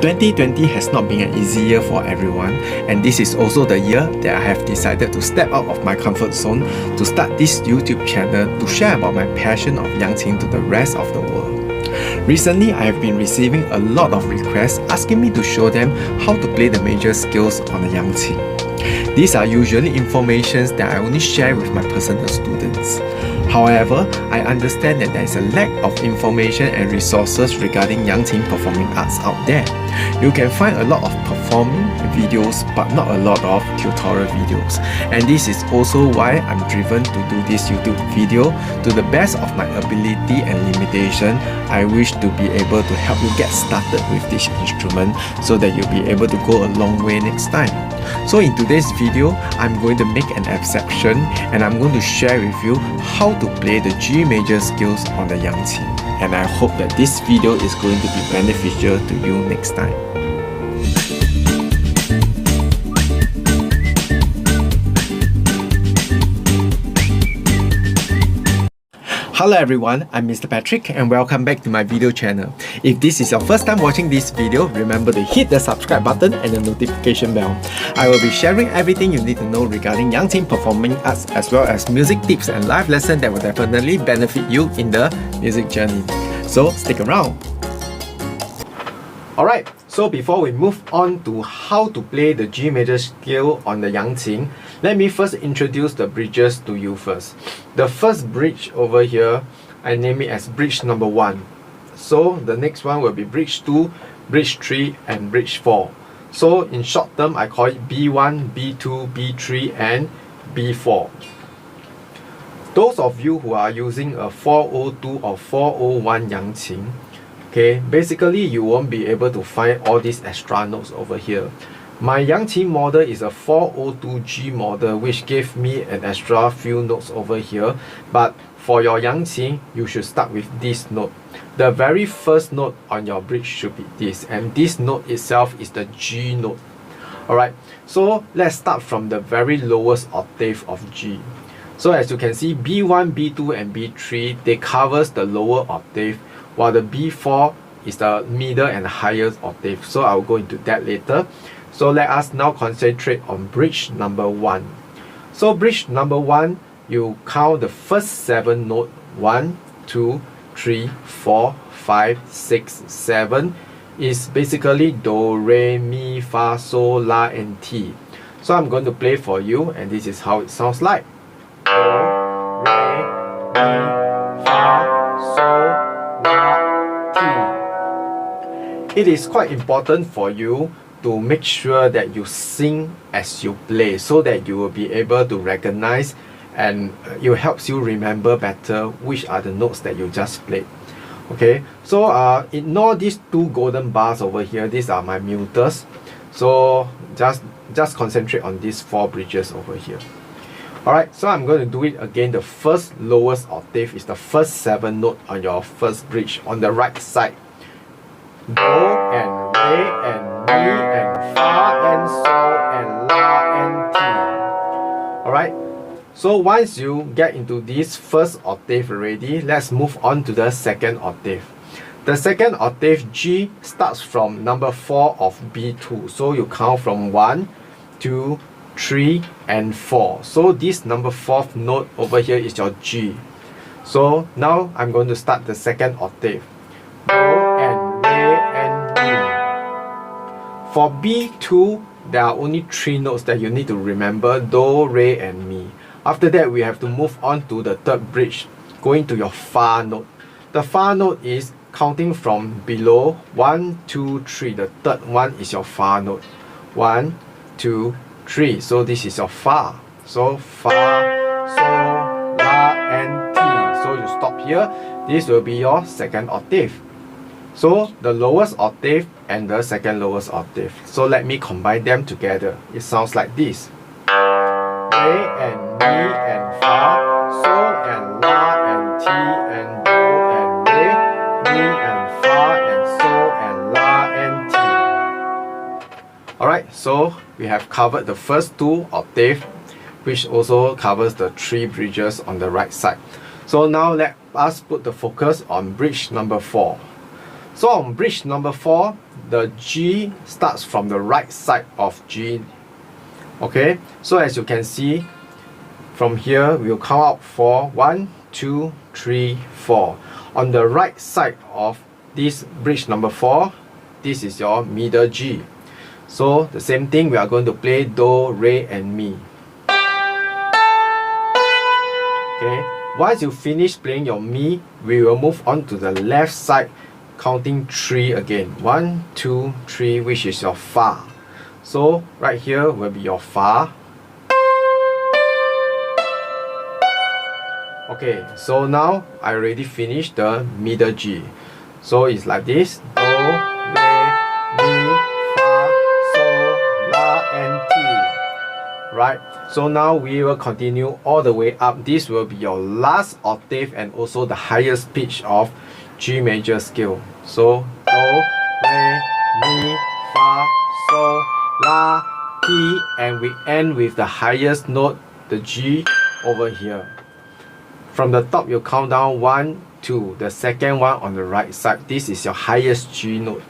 2020 has not been an easy year for everyone, and this is also the year that I have decided to step out of my comfort zone to start this YouTube channel to share about my passion of Yangqin to the rest of the world. Recently, I have been receiving a lot of requests asking me to show them how to play the major scales on the Yangqin. These are usually informations that I only share with my personal students. However, I understand that there is a lack of information and resources regarding Yangqin performing arts out there. You can find a lot of performing videos but not a lot of tutorial videos. And this is also why I'm driven to do this YouTube video to the best of my ability and limitation. I wish to be able to help you get started with this instrument so that you'll be able to go a long way next time. So in today's video, I'm going to make an exception and I'm going to share with you how to play the G major scales on the Yangqin. And I hope that this video is going to be beneficial to you next time. Hello everyone, I'm Mr. Patrick and welcome back to my video channel. If this is your first time watching this video, remember to hit the subscribe button and the notification bell. I will be sharing everything you need to know regarding Yangqin performing arts as well as music tips and live lessons that will definitely benefit you in the music journey. So stick around. Alright, so before we move on to how to play the G major scale on the Yangqin, let me first introduce the bridges to you first. The first bridge over here, I name it as bridge number 1. So the next one will be bridge 2, bridge 3 and bridge 4. So in short term, I call it B1, B2, B3 and B4. Those of you who are using a 402 or 401 Yangqin, okay, basically you won't be able to find all these extra notes over here. My Yangqin model is a 402G model which gave me an extra few notes over here, but for your Yangqin, you should start with this note. The very first note on your bridge should be this, and this note itself is the G note. Alright, so let's start from the very lowest octave of G. So as you can see, B1, B2 and B3, they covers the lower octave, while the B4 is the middle and highest octave. So I will go into that later. So let us now concentrate on bridge number 1. So bridge number 1, you count the first 7 notes. 1, 2, 3, 4, 5, 6, 7 is basically Do, Re, Mi, Fa, Sol, La and Ti. So I'm going to play for you and this is how it sounds like. Do, Re, Mi, Fa, Sol, La, Ti. It is quite important for you to make sure that you sing as you play so that you will be able to recognize and it helps you remember better which are the notes that you just played. Okay, so ignore these 2 golden bars over here. These are my muters. So just concentrate on these 4 bridges over here. Alright, so I'm going to do it again. The first lowest octave is the first 7 note on your first bridge on the right side. Do and Re and Mi and Fa and Sol and La and Ti. Alright, so once you get into this first octave already, let's move on to the second octave. The second octave G starts from number 4 of B2. So you count from 1, 2, 3 and 4. So this number 4th note over here is your G. So now I'm going to start the second octave. Do and for B2, there are only 3 notes that you need to remember, Do, Re and Mi. After that, we have to move on to the third bridge, going to your Fa note. The Fa note is counting from below 1, 2, 3. The third one is your Fa note. 1, 2, 3. So this is your Fa. So Fa, Sol, La and Ti. So you stop here. This will be your second octave. So the lowest octave and the second lowest octave. So let me combine them together. It sounds like this. Re and Mi and Fa, Sol and La and Ti and Do and Re, Mi and Fa and Sol and La and Ti. Alright, so we have covered the first 2 octaves, which also covers the 3 bridges on the right side. So now let us put the focus on bridge number 4. So on bridge number 4, the G starts from the right side of G. Okay, so as you can see, from here we'll count out 4, 1, 2, 3, 4. On the right side of this bridge number 4, this is your middle G. So the same thing, we are going to play Do, Re and Mi. Okay, once you finish playing your Mi, we will move on to the left side, counting 3 again. 1, 2, 3, which is your Fa. So right here will be your Fa. Okay, so now I already finished the middle G. So it's like this: Do, Re, Mi, Fa, Sol, La and Ti. Right? So now we will continue all the way up. This will be your last octave and also the highest pitch of G major scale. So Do, Re, Mi, Fa, Sol, La, Ti, and we end with the highest note, the G, over here. From the top, you count down 1, 2, the second one on the right side. This is your highest G note.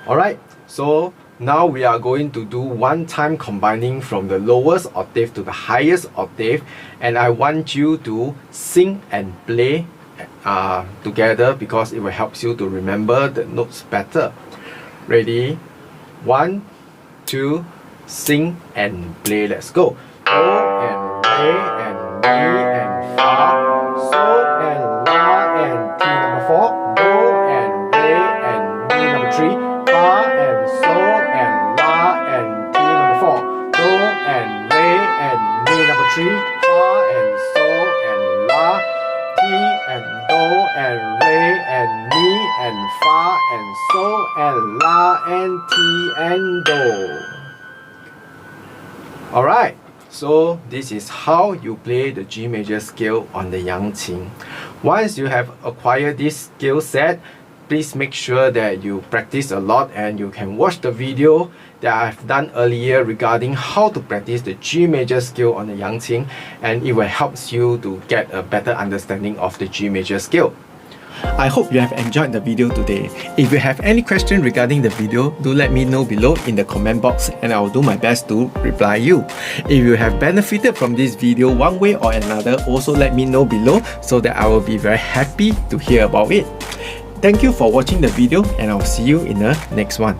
Alright, so now we are going to do one time combining from the lowest octave to the highest octave, and I want you to sing and play together because it will help you to remember the notes better. Ready? 1, 2, sing and play. Let's go. Do and Re and Mi and Fa, Sol and La and Ti. Number 4. Do and Re and Mi. Number 3. Fa and Sol and La and Ti. Number 4. Do and Re and Mi. Number 3. Fa and Sol and La, Ti and Do and Re and Mi and Fa and Sol and La and Ti and Do. Alright, so this is how you play the G major scale on the Yangqin. Once you have acquired this skill set, please make sure that you practice a lot, and you can watch the video that I've done earlier regarding how to practice the G major scale on the Yangqin, and it will help you to get a better understanding of the G major scale. I hope you have enjoyed the video today. If you have any question regarding the video, do let me know below in the comment box and I will do my best to reply you. If you have benefited from this video one way or another, also let me know below so that I will be very happy to hear about it. Thank you for watching the video, and I'll see you in the next one.